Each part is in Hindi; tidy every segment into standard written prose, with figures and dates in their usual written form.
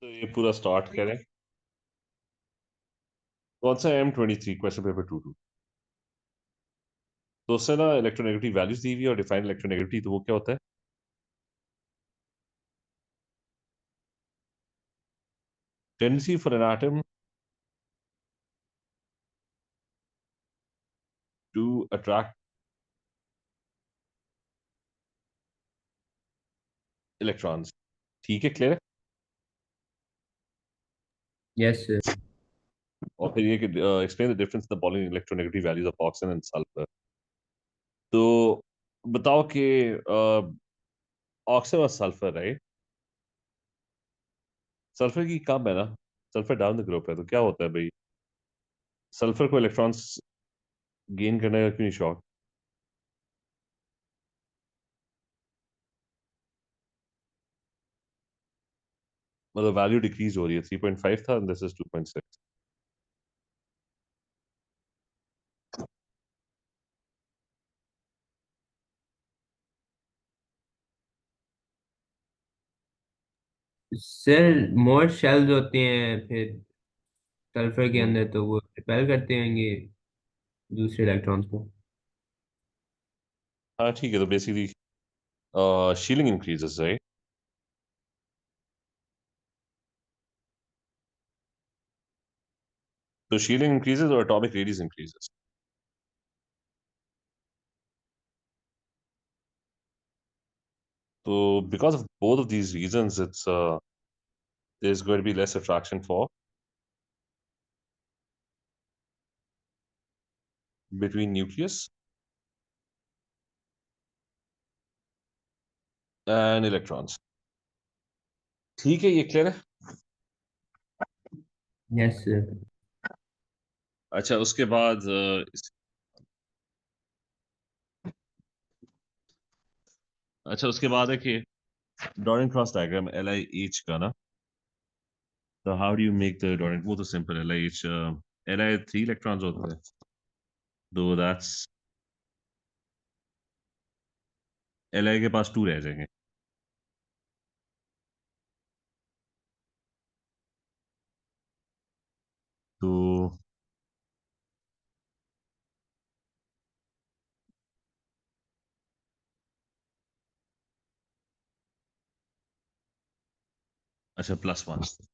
तो ये पूरा स्टार्ट करें। कौन सा M23 क्वेश्चन पेपर 2 तो उससे ना इलेक्ट्रोनेगेटिव वैल्यूज दी हुई है और डिफाइन इलेक्ट्रोनेगेटिव, तो वो क्या होता है? Tendency for an atom to attract electrons. ठीक है, क्लियर है। Yes sir. और फिर ये कि explain the difference the following electronegative values of oxygen and sulphur. तो बताओ कि ऑक्सीजन और सल्फर, राइट? सल्फर की कम है ना, सल्फर डाउन द ग्रुप है, तो क्या होता है भाई? सल्फर को इलेक्ट्रॉन्स गेन करने का क्यों नहीं शौक? मतलब वैल्यू डिक्रीज हो रही है, 3.5 था, this is 2.6। Sir more shells होती हैं फिर सल्फर के हम्म। अंदर, तो वो रिपेल करते होंगे दूसरे इलेक्ट्रॉन्स को। हाँ ठीक है, तो बेसिकली शीलिंग इंक्रीजेस, राइट? तो शीलिंग इंक्रीजेस और एटॉमिक रेडियस इंक्रीजेस। तो because of both of these reasons it's there is going to be less attraction for between nucleus and electrons. ठीक है, ये क्लियर है। Yes sir. अच्छा, उसके बाद अच्छा उसके बाद है कि dot and cross diagram L I H का ना, तो how do you make the dot and? वो तो simple, L I H, L I 3 electrons होते हैं, तो दैट्स एल आई के पास 2 रह जाएंगे। तो अच्छा, +1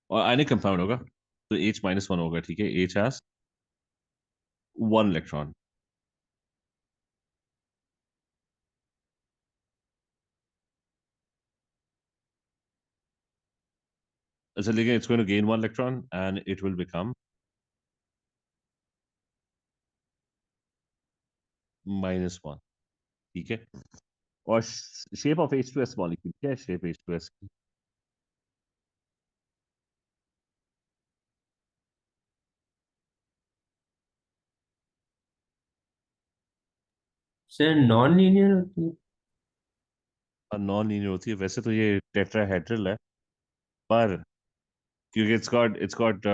और आयनिक कंपाउंड होगा, तो H-1 होगा। ठीक है, H हैज 1 इलेक्ट्रॉन। अच्छा, लेकिन it's going to gain 1 electron and it will become -1। ठीक है। और शेप ऑफ H2S मॉलिक्यूल क्या है? शेप H2S की सर नॉन लीनियर होती है। नॉन लीनियर होती है। वैसे तो ये टेट्राहेड्रल है, पर क्योंकि it's got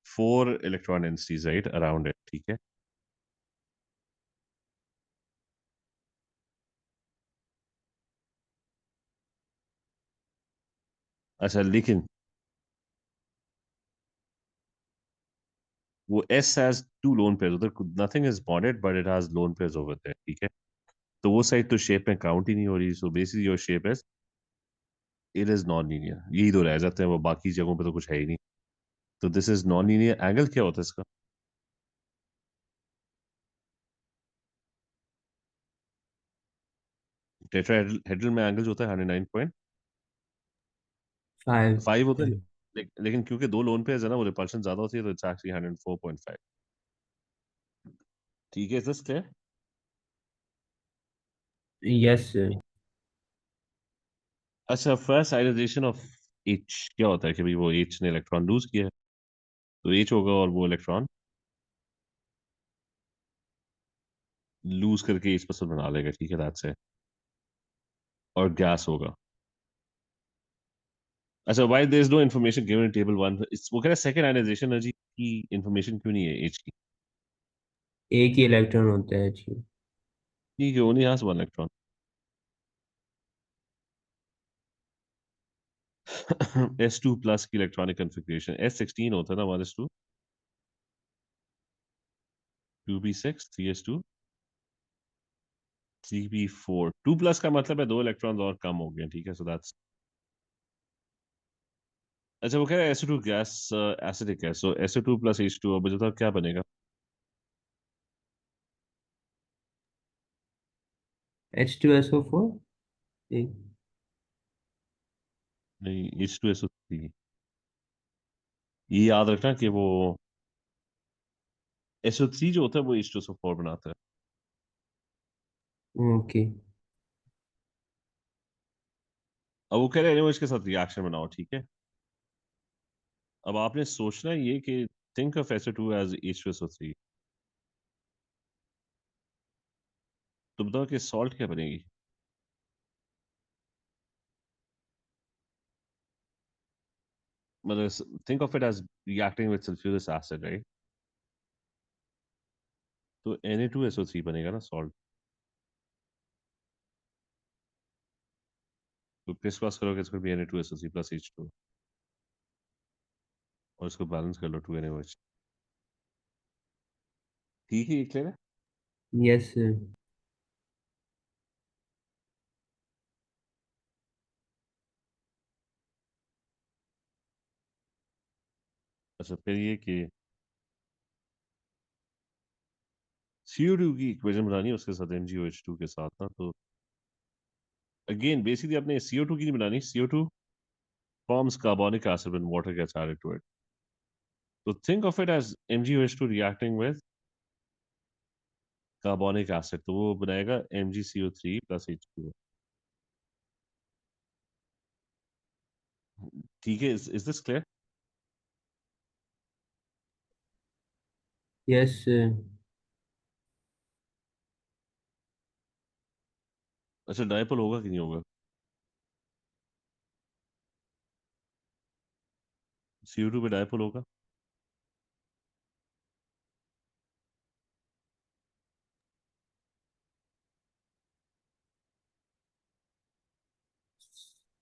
4 electron densities right around it. ठीक है। अच्छा, लेकिन वो S हैज 2 लोन पेयर्स, उधर nothing is bonded but it has lone pairs over there. ठीक है। तो वो साइड तो शेप में काउंट ही नहीं हो रही, so basically your shape is, it is non linear. यही दो रह जाते हैं, वो बाकी जगहों पे तो कुछ है ही नहीं। तो this is non linear. Angle क्या होता है इसका? टेट्राहेड्रल में एंगल जो होता है 109.5 फाइव। होता है। लेकिन क्योंकि 2 लोन पेयर्स है ना, वो रिपल्शन ज्यादा होती है, तो इट्स एक्चुअली 104.5। ठीक है, is this clear? Yes sir. अच्छा, फर्स्ट आयोनाइजेशन ऑफ H क्या होता है कि भाई वो H ने इलेक्ट्रॉन लूज किया है, तो H होगा और वो इलेक्ट्रॉन लूज करके H प्लस बना लेगा। ठीक है, दैट्स है। और गैस होगा। अच्छा, why there is no information given in table 1? It's वो कह रहा है सेकंड आयोनाइजेशन एनर्जी की इन्फॉर्मेशन क्यों नहीं है H की? एक ही इलेक्ट्रॉन होता है जी। ठीक है, only has 1 electron. S2 plus की इलेक्ट्रॉनिक कन्फिग्रेशन S16 होता है ना 1s2 2p6 3s2 3p4 2 plus का मतलब है 2 इलेक्ट्रॉन्स और कम हो गए, ठीक है, सो दैट्स अच्छा। वो कह रहा है SO2 गैस एसिडिक है, सो SO2 प्लस H2, अब बताओ क्या बनेगा। H2SO4। नहीं, H2SO3। ये याद रखना कि वो SO3 जो होता है वो H2SO4 बनाता है। ओके। अब वो कह रहे हैं इसके साथ रिएक्शन बनाओ, ठीक है। अब आपने सोचना है ये कि think of SO2 as H2SO3। तो बताओ कि सॉल्ट क्या बनेगी। मतलब think of it as reacting with sulphuric acid, right. तो Na2SO3 बनेगा ना सॉल्ट। तो क्रिस क्रॉस करोगे इसको भी Na2SO3 प्लस H2 और इसको बैलेंस कर लो 2NaOH। ठीक है, ये क्लियर है। Yes sir. अच्छा, फिर ये कि CO2 की इक्वेशन बनानी है उसके साथ MgOH2 के साथ ना, तो अगेन बेसिकली आपने CO2 की नहीं बनानी। CO2 forms carbonic acid when water gets added to it. So think of it as MgOH2 reacting with carbonic acid, तो वो बनाएगा MgCO3 plus H2O। ठीक है, is this clear. Yes sir. अच्छा, डायपोल होगा कि नहीं होगा। CO2 पे डायपोल होगा।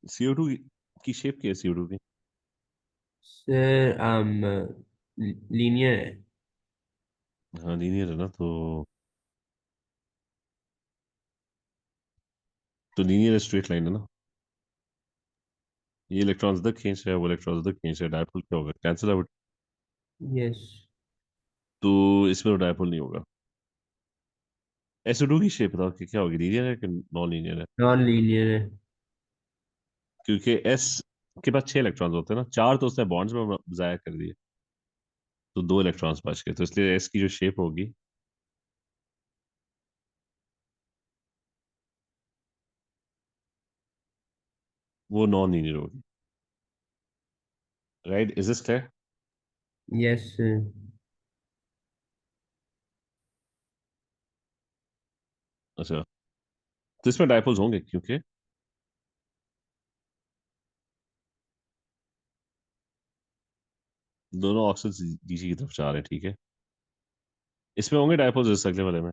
CO2 की शेप क्या है CO2 की। सर लीनियर है। हाँ, लीनियर है ना, तो लीनियर स्ट्रेट लाइन है ना। ये इलेक्ट्रॉन्स इधर खींच रहा है, वो इलेक्ट्रॉन्स इधर खींच रहा है, डायपोल क्या होगा, कैंसिल आउट। यस। तो इसमें डायपोल नहीं होगा। SO2 की शेप बताओ कि क्या होगी, लीनियर है कि नॉन लीनियर है। नॉन लीनियर है। क्योंकि S के पास 6 इलेक्ट्रॉन्स होते हैं ना, 4 तो उसने बॉन्ड्स में जाया कर दिए, तो 2 इलेक्ट्रॉन्स बच गए, तो इसलिए S की जो शेप होगी वो नॉन लीनियर होगी। Right, is this clear. Yes sir. अच्छा, तो इसमें डायपोल्स होंगे क्योंकि दोनों ऑक्सीजन नीचे की तरफ जा रहे हैं, ठीक है। इसमें होंगे डायपोल्स इस अगले वाले में।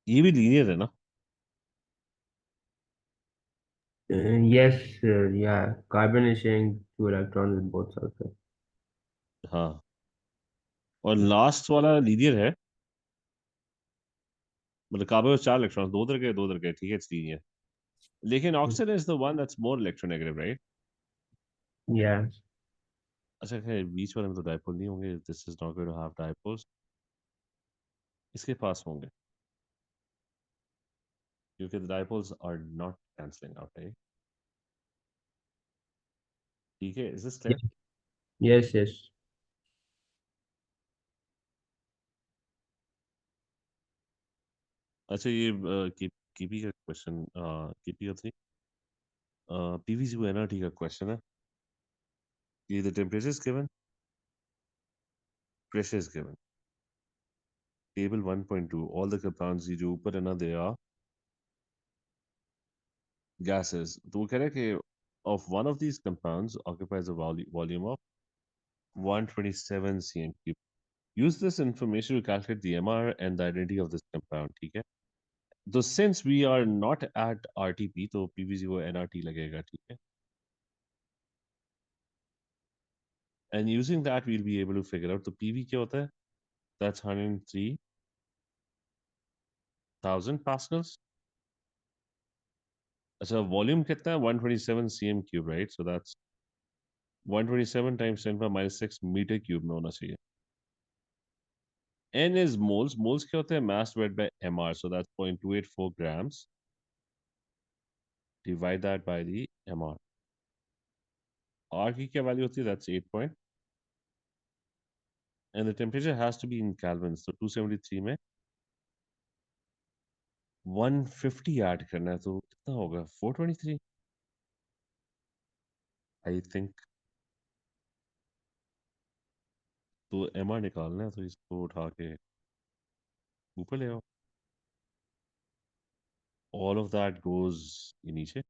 ये भी लीनियर है ना। yes sir, yeah, carbon is sharing two electrons with both sulfur. हाँ, और लास्ट वाला लीनियर है, मतलब कार्बन में 4 इलेक्ट्रॉन, दो उधर गए दो उधर गए, ठीक है, इट्स लीनियर। लेकिन oxygen is the one that's more electronegative, right. Yeah. अच्छा, खैर बीच वाले में तो डायपोल नहीं होंगे, this is not going to have dipoles. इसके पास होंगे क्योंकि the dipoles are not cancelling out, right. ठीक है, is this Yeah. Clear. Yes, yes. अच्छा ये केपी का क्वेश्चन, केपी का थी, पीवीसी एनआरटी का क्वेश्चन है। ये the temperature is given, pressure is given, table 1.2, all the compounds ये जो ऊपर है ना, दे आर gases. तो वो कह रहे हैं कि of one of these compounds occupies a volume of 127 cm cube. Use this information to calculate the MR and the identity of this compound. ठीक है? So since we are not at RTP, तो PV वो NRT लगेगा, ठीक है? And using that, we'll be able to figure out. तो PV क्या होता है? That's 103,000 pascals. अच्छा, volume कितना है? 127 cm cube, right? So that's 127 times 10 power minus 6 meter cube में होना चाहिए. N is moles. Moles क्या होते हैं? Mass divided by mR. So that's 0.284 grams. Divide that by the mR. R की क्या value होती है? That's 8 point. And the temperature has to be in Kelvin. So 273 में 150 add करना है, तो कितना होगा? 423 I think. तो mR निकालना है, तो इसको उठा के ऊपर ले आओ. All of that goes ये नीचे.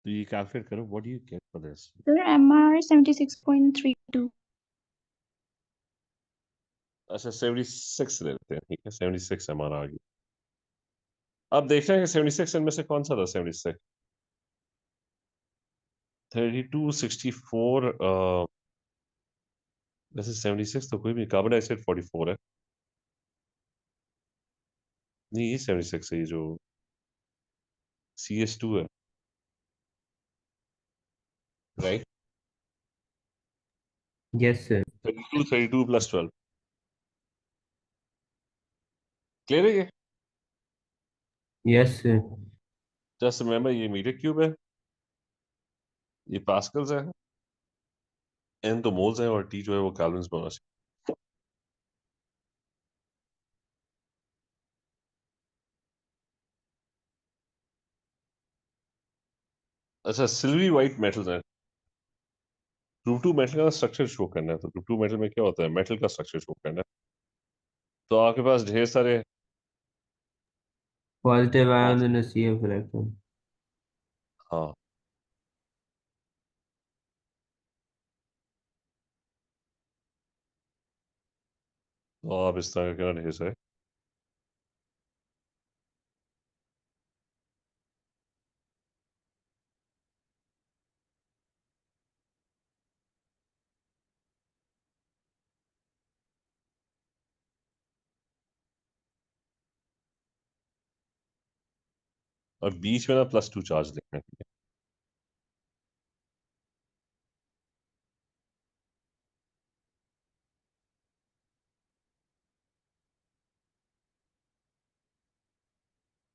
तो ये calculate करो. What do you get for this? Sir, MR 76.32. अच्छा 76 लेते हैं, ठीक है? 76 mR आ गई. अब देखते हैं कि 76 इनमें से कौन सा था? 76 32 64 वैसे 76 तो कोई भी, कार्बन डाइऑक्साइड 44 है. नहीं, ये 76 है, ये जो CH2 है, right? Yes, sir. 32 plus 12 clear है ये? Yes, sir. जस्ट रिमेंबर, ये मीटर क्यूब है, ये पास्कल्स है, एन तो मोल्स है, और टी जो है वो केल्विन्स में होना चाहिए. अच्छा, सिल्वरी व्हाइट मेटल्स हैं. ग्रुप 2 मेटल का स्ट्रक्चर शो करना है, तो ग्रुप 2 मेटल में क्या होता है? मेटल का स्ट्रक्चर शो करना है. तो आपके पास ढेर सारे Positive ions in a CF electron. हाँ, तो आप इस तरह का ढेर सारे, और बीच में ना +2 चार्ज लिखना है, ठीक है?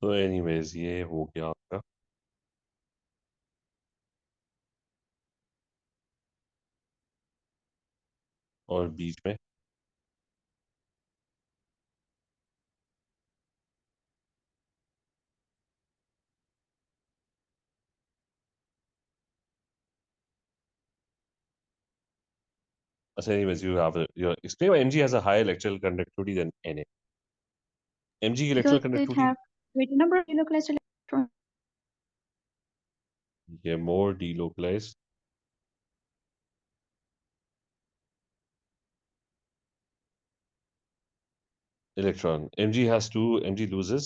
तो एनीवेज ये हो गया आपका. और बीच में अच्छा, anyways, you have explain why Mg has a higher electrical conductivity than Na. Mg की Because electrical it conductivity have greater number of localized electrons. ये more delocalized electron. Mg loses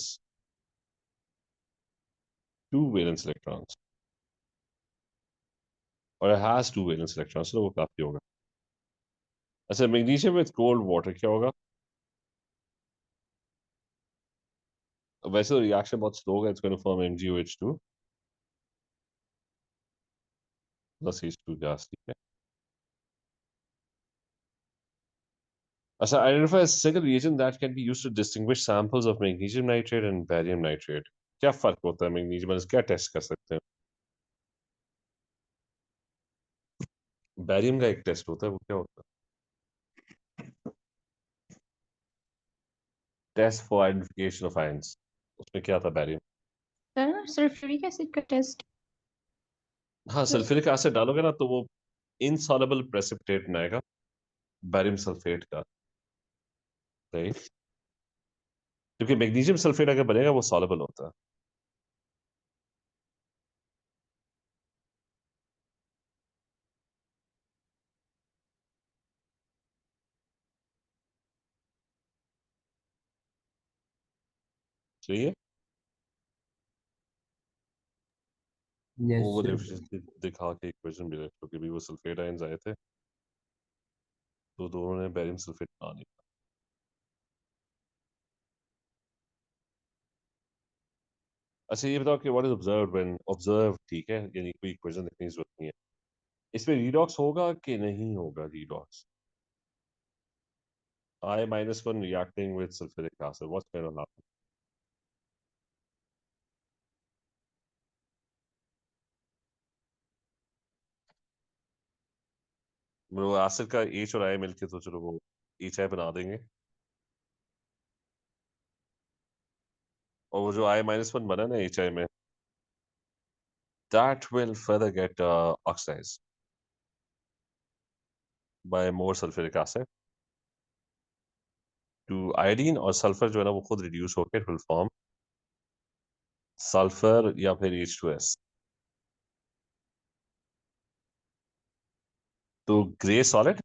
2 valence electrons, और it has 2 valence electrons, तो वो काफी होगा. अच्छा, मैग्नीशियम विद कोल्ड वाटर क्या होगा? वैसे तो रिएक्शन बहुत स्लो होगा. It's going to form MgOH2 plus H2 gas, ठीक है? अच्छा, identify a single reagent that can be used to distinguish samples of magnesium nitrate and barium nitrate. क्या फर्क होता है मैग्नीशियम में? क्या टेस्ट कर सकते हैं? बैरियम का एक टेस्ट होता है, वो क्या होता है? Test for identification of ions, उसमें क्या था बैरियम? सर सल्फ्यूरिक एसिड का टेस्ट। हाँ, सल्फ्यूरिक एसिड डालोगे ना तो वो इनसॉल्युबल प्रेसिपिटेट में आएगा बैरियम सल्फेट का, राइट? क्योंकि मैग्नीशियम सल्फेट अगर बनेगा वो सॉल्युबल होता है। सही है। Yes, वो sir. दिखा के इक्वेशन भी रख, क्योंकि भी वो सल्फेट आयंस आए थे तो दोनों ने बैरियम सल्फेट बना लिया। अच्छा ये बताओ कि what is observed when observe, ठीक है, यानी कोई इक्वेशन लिखने की जरूरत नहीं है। इसमें रीडॉक्स होगा कि नहीं होगा redox? I-1 reacting with sulfuric acid, what's going to happen? वो एसिड का H और I मिलके तो चलो वो HI बना देंगे, और वो जो I-1 बना ना HI में, that will further get oxidized by more sulfuric acid to iodine, और सल्फर जो है ना वो खुद रिड्यूस होकर it will form सल्फर या फिर H2S। तो ग्रे सॉलिड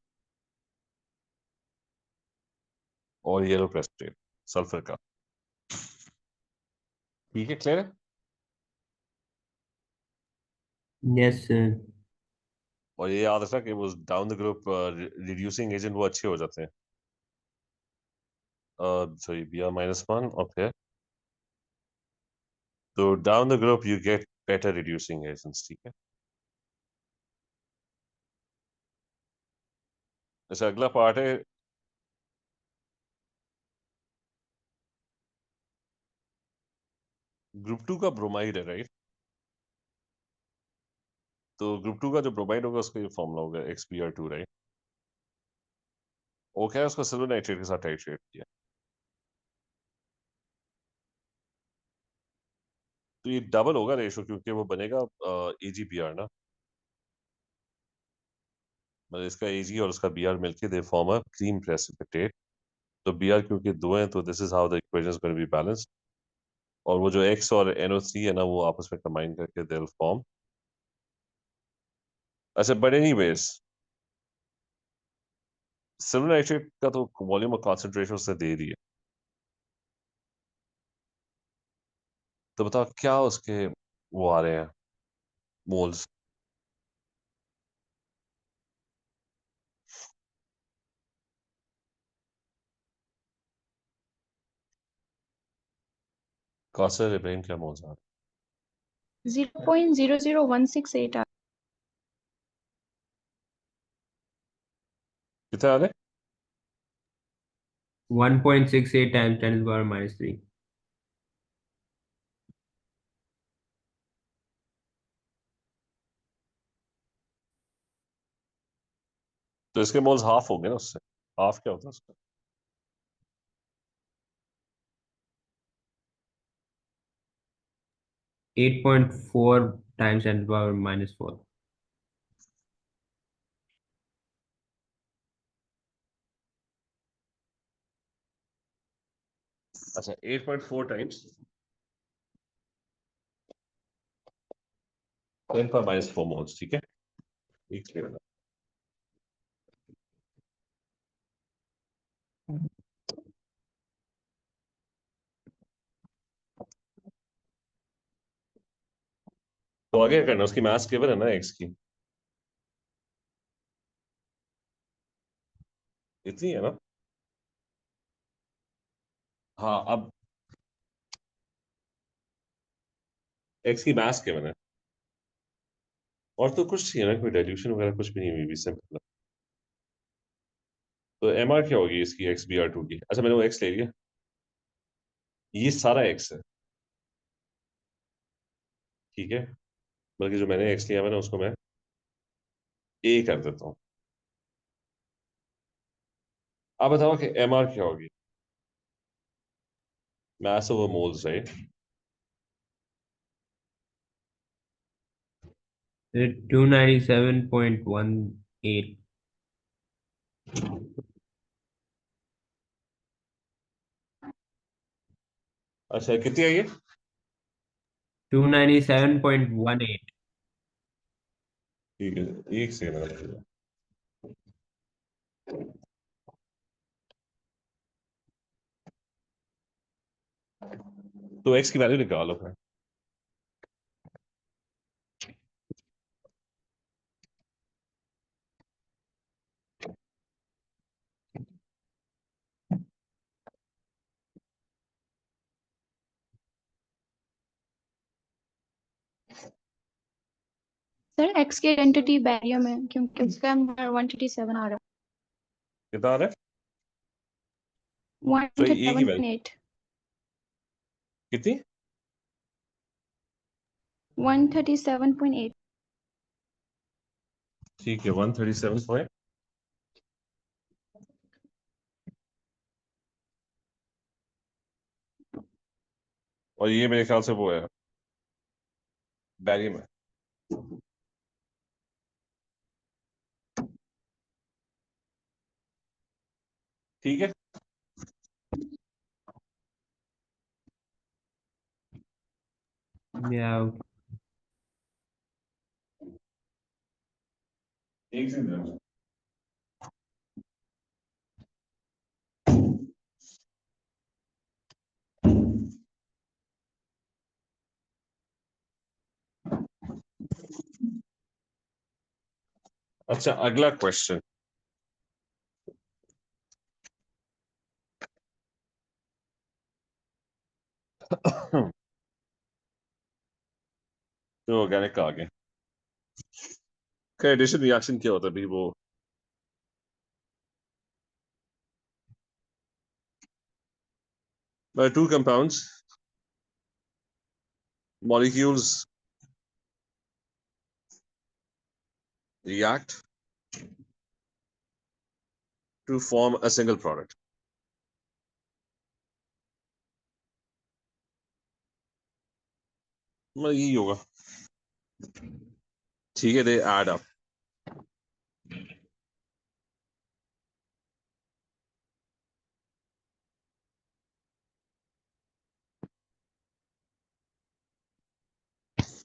और येलो प्रेसिपिटेट सल्फर का, ठीक है, क्लियर है? Yes, sir. और ये याद रखना कि वो down the group reducing agent वो अच्छे हो जाते हैं। सॉरी Br-1, और फिर तो down the group you get better reducing agents, ठीक है। अच्छा अगला पार्ट है, ग्रुप 2 का ब्रोमाइड है, राइट? तो ग्रुप 2 का जो ब्रोमाइड होगा उसका ये फॉर्मूला होगा XBr2, राइट? वो क्या है, उसको सिल्वर नाइट्रेट के साथ टाइट्रेट किया, तो ये डबल होगा रेशो, क्योंकि वो बनेगा AgBr ना, मतलब इसका Ag और उसका Br मिलके they form a cream precipitate. तो Br क्योंकि दो हैं तो this is how the equation is going to be balanced, और वो जो X और NO3 है ना वो आपस में कंबाइन करके दे विल फॉर्म। अच्छा बट एनीवेज, सिल्वर नाइट्रेट का तो वॉल्यूम और कॉन्सेंट्रेशन उसने दे दिया, तो बताओ क्या उसके वो आ रहे हैं मोल्स? कौसर इब्राहिम क्या मोल्स आ रहे 0.00168 हैं? कितने आ रहे हैं? 1.68 times 10 to the power minus 3. तो इसके मोल्स हाफ हो गए ना उससे। हाफ क्या होता है उसका? 8.4 times 10 to the power minus 4. अच्छा 8.4 टाइम्स 10⁻⁴ मोल्स, ठीक है, एक सेकंड। तो आगे क्या करना, उसकी मास केवल है ना एक्स की, इतनी है ना? हाँ अब एक्स की मास केवल है, और तो कुछ नहीं है ना, कोई डाइल्यूशन वगैरह कुछ भी नहीं हुई, सिंपल। तो एम आर क्या होगी इसकी XBr2 की? अच्छा मैंने वो एक्स ले लिया, ये सारा एक्स है, ठीक है, बल्कि जो मैंने एक्स लिया मैंने उसको मैं ए कर देता हूँ। आप बताओ कि एम आर क्या होगी? mass over moles, right? 297.18. अच्छा कितनी आई है? 297.18. ठीक है, एक सेकंड। तो एक्स की वैल्यू निकालो फिर। सर एक्स की आइडेंटिटी बैरियम है क्योंकि उसका नंबर 137 आ रहा कितना आ रहा है? है तो ए की वैल्यू 137.8 कितनी? 137.8 ठीक है, 137 पॉइंट। और ये मेरे ख्याल से वो है बैरियम है। ठीक है, Yeah. एक सेकंड। अच्छा, अगला क्वेश्चन। तो ऑर्गेनिक का आगे एडिशन रिएक्शन क्या होता है भाई? वो two compounds molecules react to form a single product. मतलब यही होगा। ठीक है, दे ऐड अप।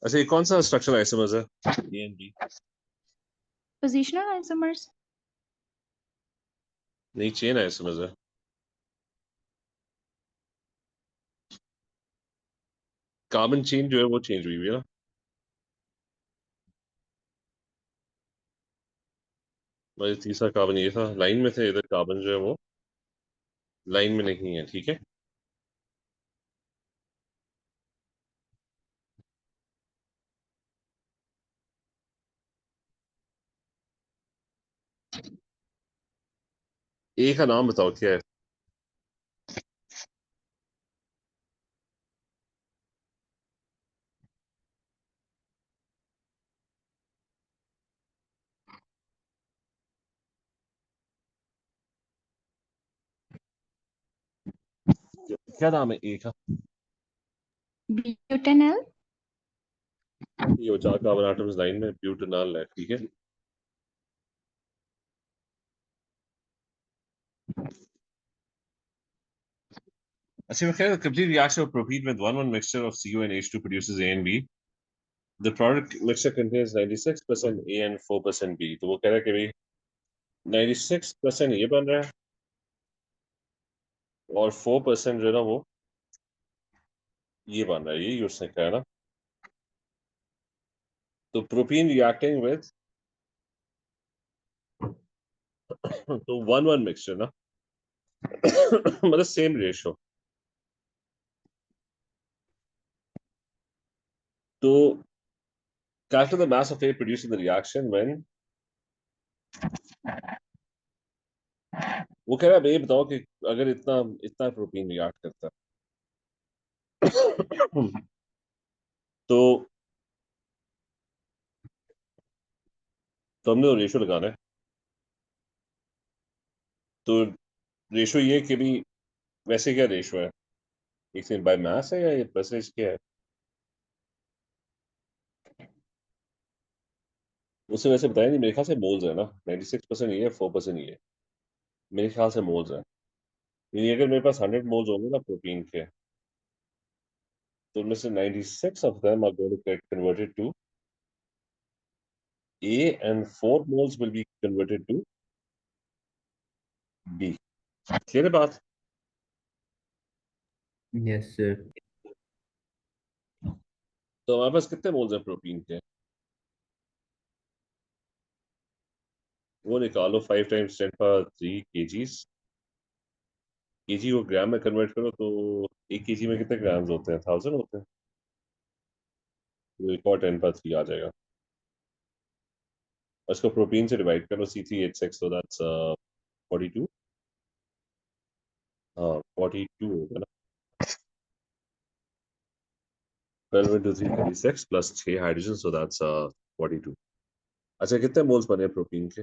अच्छा, ये कौन सा स्ट्रक्चरल आइसोमर्स है? A and B. Positional isomers नहीं, चेन आइसोमर्स है। कार्बन चेन जो है वो चेंज हुई हुई है ना। मतलब तीसरा कार्बन ये था, लाइन में थे, इधर कार्बन जो है वो लाइन में नहीं है। ठीक है, ए का नाम बताओ क्या है? क्या नाम है ए का? ब्यूटेनल ये वो चार कार्बन एटम्स लाइन में ब्यूटेनॉल है। ठीक है, अच्छा, मैं कह रहा complete reaction of propene with 1,1 mixture of CO and H2 produces A and B. The product mixture contains 96% A and 4% B. तो वो कह रहा है कि भाई 96% ये बन रहा है और 4% जो है ना वो ये बन रहा है। ये उसने कहा ना। तो प्रोपीन रिएक्टिंग विद तो 1,1 मिक्सचर ना मतलब सेम रेशियो। तो calculate the mass of A produced in the reaction when वो कह रहा है, ये बताओ कि अगर इतना इतना प्रोटीन रिएक्ट करता है तो तो हमने रेशो लगाना है। तो रेशो ये कि भी वैसे क्या रेशो है, एक सेकंड, बाय मास है या ये परसेंटेज क्या है? उससे वैसे बताया नहीं, मेरे ख्याल से मोल्स है ना, 96% ये है, 4% ये है, मेरे ख्याल से मोल्स है। यानी अगर मेरे पास 100 मोल्स होंगे ना प्रोटीन के, तो उनमें से 96 of them are going to get converted to A and 4 moles will be converted to B. Clear है बात? Yes, sir. तो हमारे पास कितने मोल्स हैं प्रोटीन के, वो निकालो। 5 times 10 power 3 kgs। केजी को ग्राम में कन्वर्ट करो तो 1 केजी में कितने ग्राम्स होते हैं? 1000 होते हैं। तो एक और 10 power 3 आ जाएगा, और इसको प्रोटीन से डिवाइड करो, C3H6, so that's 42। हाँ 42 होगा ना, 12 into 3 36 plus 6 hydrogen, so that's 42। अच्छा कितने मोल्स बने प्रोटीन के?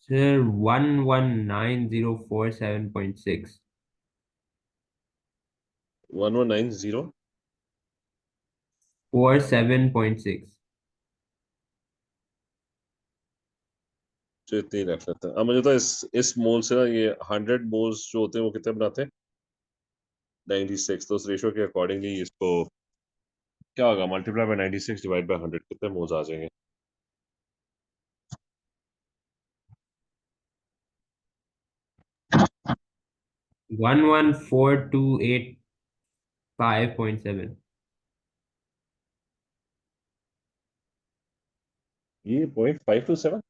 Sir, 119047.6. 1190 47.6. जो इतने ही रख लेते हैं। अब मुझे तो इस मोल से ना ये 100 मोल्स जो होते हैं वो कितने बनाते हैं? 96। तो उस रेशो के अकॉर्डिंगली इसको क्या होगा, मल्टीप्लाई बाय 96 डिवाइड बाय 100, कितने मोल्स आ जाएंगे? 114285.7. ये 0.527।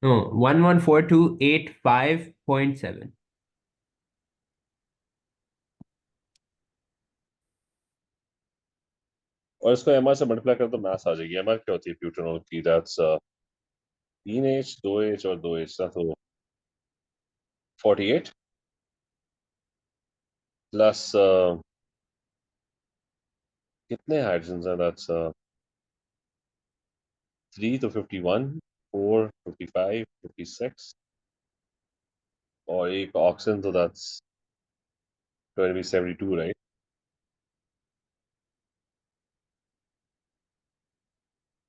No, 114285.7. और इसको एमआर से मल्टीप्लाई कर तो मास आ जाएगी। एमआर क्या होती है प्यूटेनॉल की? दैट्स 3H 2H और 2H ना, तो 48 प्लस कितने हाइड्रोजन हैं? दैट्स 3 तो 51, 4 55 56, और एक ऑक्सीजन, तो दैट्स 72, राइट?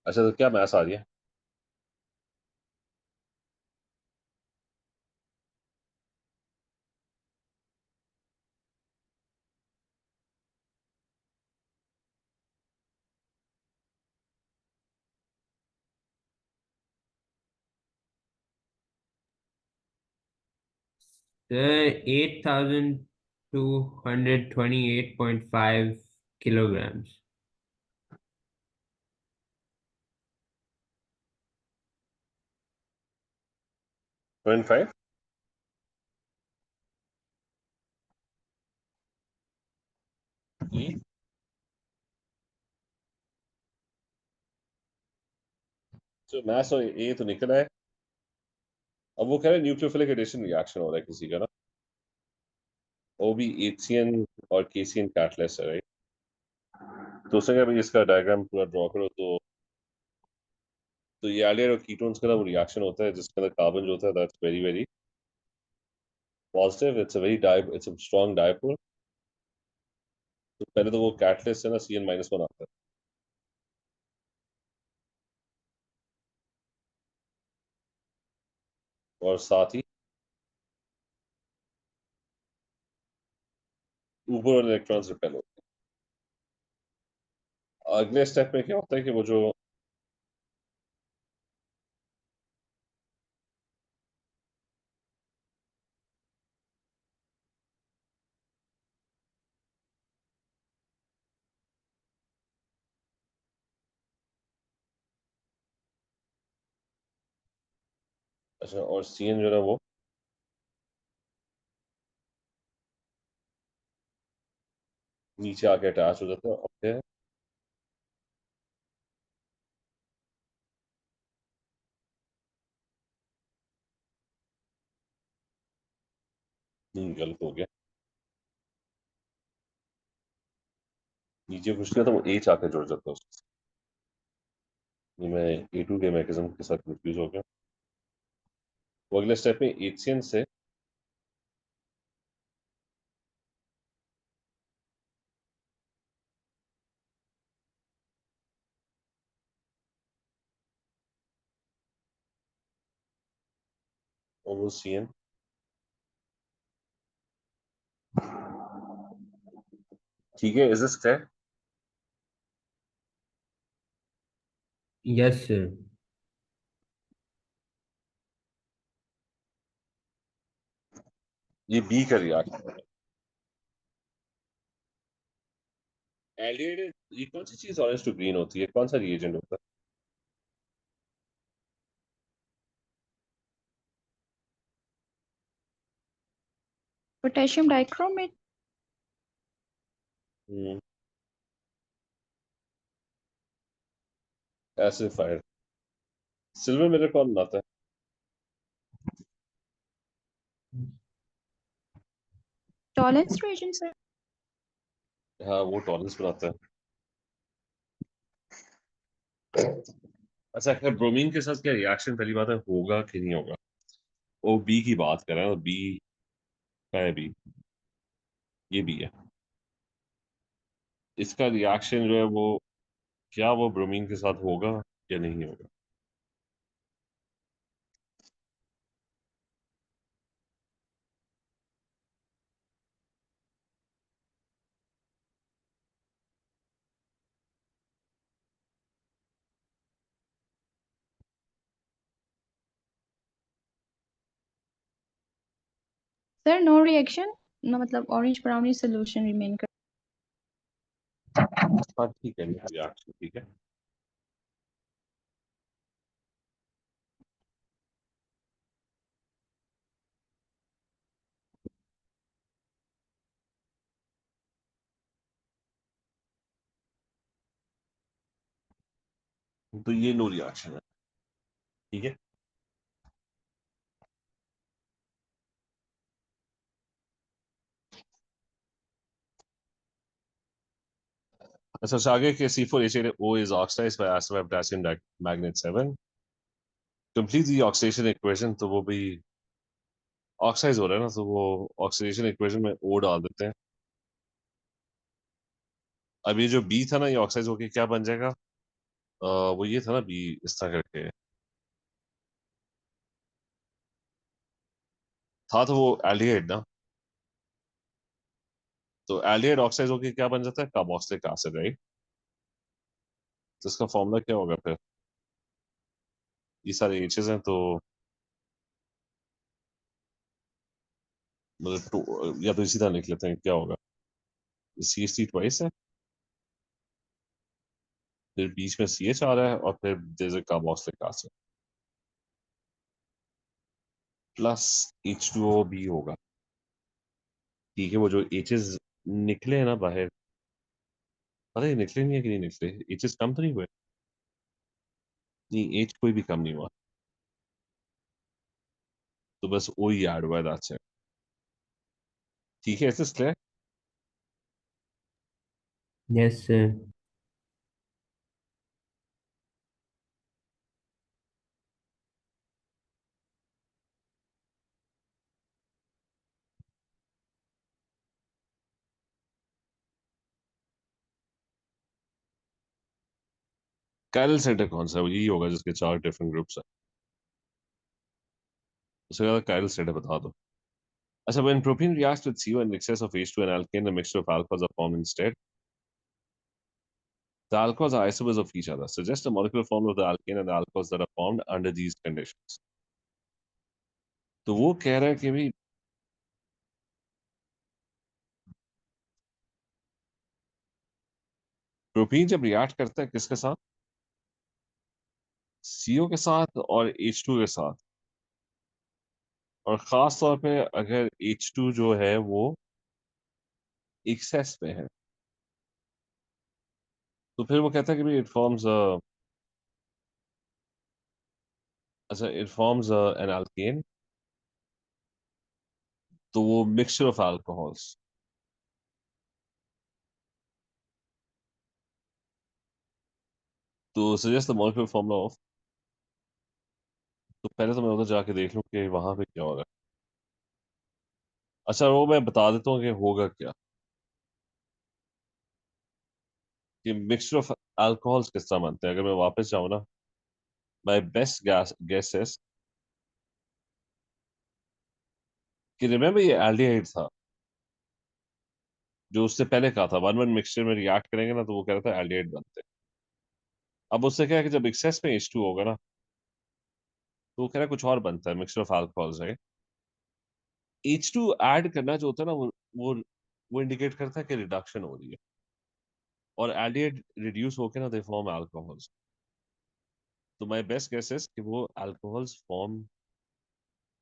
अच्छा तो क्या मास आ रही है? Sir, 8228.5 kilograms. 25। तो मास और ए तो निकला है। अब वो कह रहे हैं न्यूक्लियोफिलिक एडिशन रिएक्शन हो रहा है किसी का ना, वो भी एचसीएन और केसीएन कैटलिस्ट है, राइट? तो उसने कहा भाई इसका डायग्राम पूरा ड्रॉ करो। तो ये एल्डिहाइड और कीटोन्स का ना वो रिएक्शन होता है जिसके अंदर कार्बन जो होता है that's very very positive, it's a strong dipole. तो पहले तो वो कैटलिस्ट है ना, CN-1 आता है, और साथ ही ऊपर वाले इलेक्ट्रॉन्स रिपेल होते हैं। अगले स्टेप में क्या होता है कि वो जो अच्छा, और CN जो है ना वो नीचे आके अटैच हो जाता है, और फिर गलत हो गया, नीचे कुछ किया तो वो H आके जुड़ जाता है उसके साथ। मैं A2 के मैकेनिज्म के साथ कंफ्यूज हो गया। वो अगले स्टेप में HCN से almost CN ठीक है। Is this clear? Yes, sir. ये B का रिएक्शन है। एल्डिहाइड ये कौन सी चीज ऑरेंज टू ग्रीन होती है? कौन सा रिएजेंट होता पोटेशियम डाइक्रोमेट। है? एसिडिफायर। सिल्वर मिरर कौन बनाता है? Tollens reagent sir. हाँ, वो टॉलेंस बनाता है। अच्छा, खैर ब्रोमीन के साथ क्या रिएक्शन पहली बात है होगा कि नहीं होगा? वो बी की बात कर रहे हैं, बी का है बी, ये बी है। इसका रिएक्शन जो है वो क्या वो ब्रोमीन के साथ होगा या नहीं होगा? सर नो रिएक्शन, नो मतलब ऑरेंज ब्राउनी सोल्यूशन रिमेन कर। हाँ ठीक है, रिएक्शन ठीक है। तो ये नो रिएक्शन है, ठीक है। अच्छा, so आगे के C4H8O is oxidized by acid by potassium magnate 7. Complete the oxidation equation, तो वो भी ऑक्साइज हो रहा है ना, तो वो ऑक्सीडेशन इक्वेशन में O डाल देते हैं। अब ये जो B था ना, ये ऑक्साइज होके क्या बन जाएगा? वो ये था ना B, इस तरह करके था, तो वो एल्डिहाइड ना, तो एल्डिहाइड ऑक्साइड होके क्या बन जाता है? Carboxylic acid, right? तो इसका फॉर्मूला क्या होगा फिर? ये सारे एचेस हैं, तो मतलब या तो इसी तरह लिख लेते हैं, क्या होगा? CH3 ट्वाइस है, फिर बीच में CH आ रहा है, और फिर there is a carboxylic acid plus H2O भी होगा, ठीक है। वो जो एचेस निकले हैं ना बाहर, पता है निकले नहीं है कि नहीं निकले, एचेस कम तो नहीं हुए? नहीं, एच कोई भी कम नहीं हुआ, तो बस ओ ही ऐड हुआ है, दैट्स इट। ठीक है, ऐसे clear? Yes, sir. Chiral centre कौन सा है? वो यही होगा जिसके 4 डिफरेंट ग्रुप्स हैं। उससे ज्यादा कायरल सेंटर बता दो। अच्छा, when propene reacts with CO in excess of H2 and alkane, a mixture of alcohols are formed instead. The alcohols are isomers of each other. Suggest a molecular formula of the alkane and the alcohols that are formed under these conditions. तो वो कह रहा है कि भाई प्रोपीन जब रिएक्ट करता है किसके साथ? CO के साथ और H2 के साथ, और खास तौर पे अगर H2 जो है वो एक्सेस में है, तो फिर वो कहता है कि भाई इट फॉर्म्स अच्छा, इट फॉर्म्स एन alkane, तो वो मिक्सचर ऑफ अल्कोहल्स। तो suggest the molecular formula of, तो पहले तो मैं उधर जाके देख लूं कि वहां पे क्या हो रहा है। अच्छा वो मैं बता देता हूँ कि होगा क्या, कि मिक्सचर ऑफ अल्कोहल्स किस तरह बनते हैं। अगर मैं वापस जाऊँ ना, माय बेस्ट गेस इज कि रिमेम्बर ये एल्डिहाइड था जो उससे पहले कहा था वन वन मिक्सचर में रिएक्ट करेंगे ना तो वो कह रहा था एल्डिहाइड बनते हैं। अब उससे क्या है कि जब एक्सेस में H2 होगा ना तो वो कह रहा है कुछ और बनता है, मिक्सचर ऑफ अल्कोहल्स है। H2 ऐड करना जो होता है ना वो वो इंडिकेट करता है कि रिडक्शन हो रही है, और एल्डिहाइड रिड्यूस होकर ना दे फॉर्म अल्कोहल्स। तो माय बेस्ट गेस इज कि वो अल्कोहल्स फॉर्म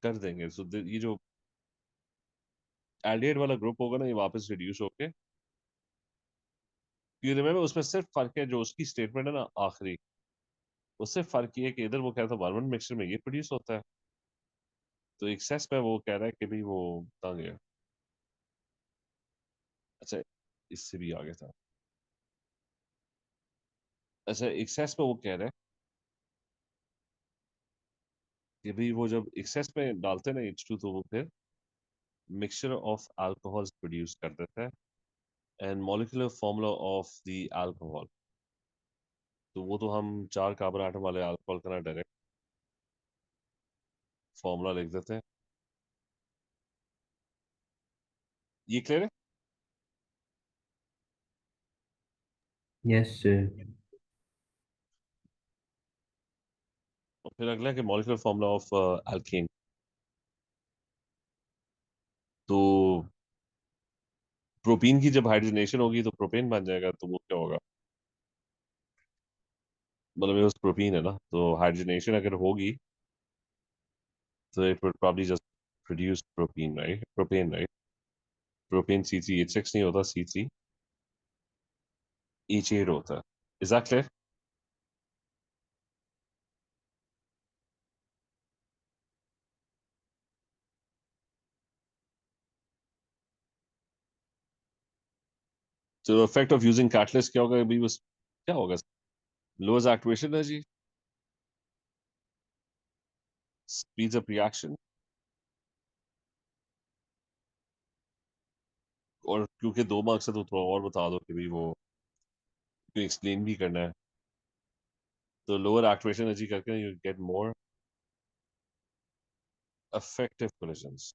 कर देंगे। सो ये जो एल्डिहाइड वाला ग्रुप होगा ना ये वापस रिड्यूस होके, यू रिमेम्बर उसमें सिर्फ फर्क है जो उसकी स्टेटमेंट है ना आखिरी, उससे फर्क ये है कि इधर वो कह रहा था वन वन मिक्सचर में ये प्रोड्यूस होता है, तो एक्सेस में वो कह रहा है कि भाई वो तंग है। अच्छा इससे भी आगे था। अच्छा एक्सेस में वो कह रहा है कि भाई वो जब एक्सेस में डालते हैं ना H2 तो वो फिर मिक्सचर ऑफ अल्कोहल्स प्रोड्यूस कर देता है, and molecular formula of the alcohol, तो वो तो हम 4 कार्बन आटम वाले अल्कोहल का ना डायरेक्ट फॉर्मूला लिख देते हैं। ये क्लियर है? Yes, sir. और फिर अगला है कि मॉलिक्यूलर फॉर्मूला ऑफ एल्केन, तो प्रोपीन की जब हाइड्रोजनेशन होगी तो प्रोपेन बन जाएगा, तो वो क्या होगा, मतलब ये उस प्रोपीन है ना, तो हाइड्रोजनेशन अगर होगी तो it would probably just produce propene right, propane right. Propane C3H6 नहीं होता, C3H8 होता है। Is that clear? तो इफेक्ट ऑफ यूजिंग कैटलिस्ट क्या होगा अभी, बस क्या होगा, lowers activation energy, speeds up reaction, और क्योंकि 2 मार्क्स है तो थोड़ा और बता दो कि भाई वो एक्सप्लेन भी करना है। तो लोअर एक्टिवेशन एनर्जी करके you get more effective collisions,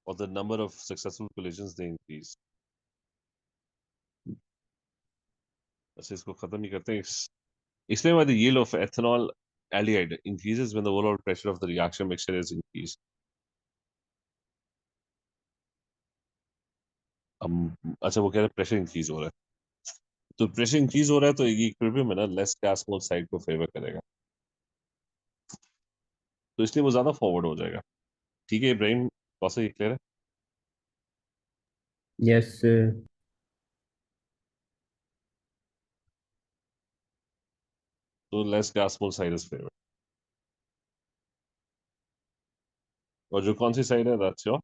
or the number of successful collisions they increase। अच्छा इसको खत्म नहीं करते इसलिए why the yield of ethanol aldehyde increases when the overall pressure of the reaction mixture is increased। अच्छा वो कह रहे हैं प्रेशर इंक्रीज हो रहा है, तो प्रेशर इंक्रीज हो रहा है तो ये इक्विलिब्रियम है ना लेस gas मोल साइड को फेवर करेगा, तो इसलिए वो ज्यादा फॉरवर्ड हो जाएगा। ठीक है इब्राहिम, कौन सा ये क्लियर है? Yes, sir. तो less gas mole side is favour, और जो कौन सी साइड है that's your,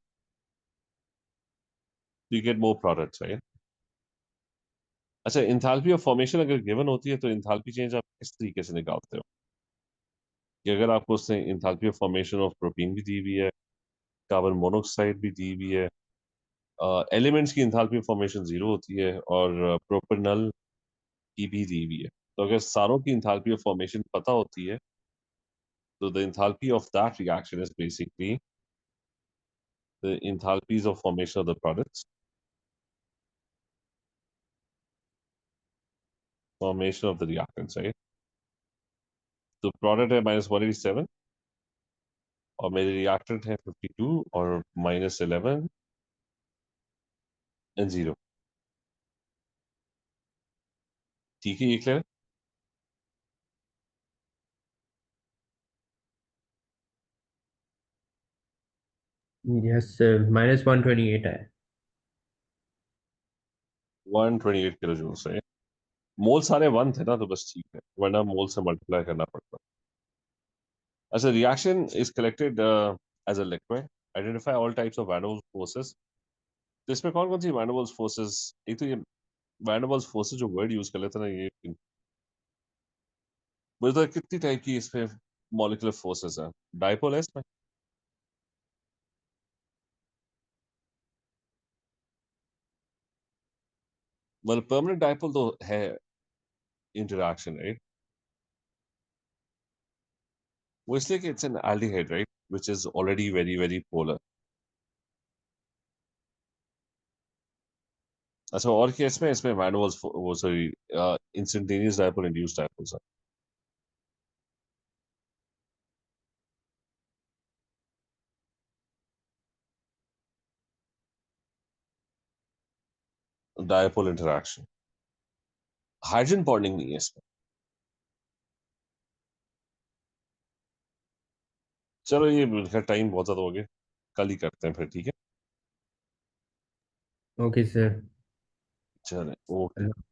you get more products right. अच्छा इंथैल्पी ऑफ फॉर्मेशन अगर गिवन होती है तो इंथैल्पी चेंज आप किस तरीके से निकालते हो, कि अगर आपको उसने enthalpy of formation of protein भी दी हुई है, कार्बन मोनोऑक्साइड भी दी हुई है, एलिमेंट्स की इंथैल्पी ऑफ फॉर्मेशन 0 होती है, और प्रोपेनल की भी दी हुई है, तो अगर सारों की इंथैल्पी ऑफ फॉर्मेशन पता होती है तो the enthalpy of that reaction is basically the enthalpies of formation of the products, formation of the reactants right. तो प्रोडक्ट है -187 और मेरे रिएक्टेंट है 52 और -11 एंड 0। ठीक है ये क्लियर? Yes, sir. -128 है. 128 किलो जूल से मोल सारे 1 थे ना तो बस ठीक है, वरना मोल से मल्टीप्लाई करना पड़ता। अच्छा reaction is collected as a liquid, identify all types of van der Waals forces. तो इसमें कौन कौन सी वैन डेर वाल्स फोर्सेस, एक तो ये वैन वाल्स फोर्सेस जो वर्ड यूज कर लेते हैं ना, ये मुझे तो कितनी टाइप की इसमें मॉलिक्यूलर फोर्सेस हैं। डाइपोल है इसमें? मतलब परमानेंट डाइपोल तो है इंटरैक्शन, राइट? वो इसलिए कि it's an aldehyde, right, which is already very very polar. अच्छा, और क्या इसमें इसमें वैन वाल्स वो sorry instantaneous dipole, induced dipoles हैं। डाइपोल इंटरैक्शन, हाइड्रोजन बॉन्डिंग नहीं है इसमें। चलो ये टाइम बहुत ज्यादा हो गया, कल ही करते हैं फिर, ठीक है? Okay, sir. चले, ओके।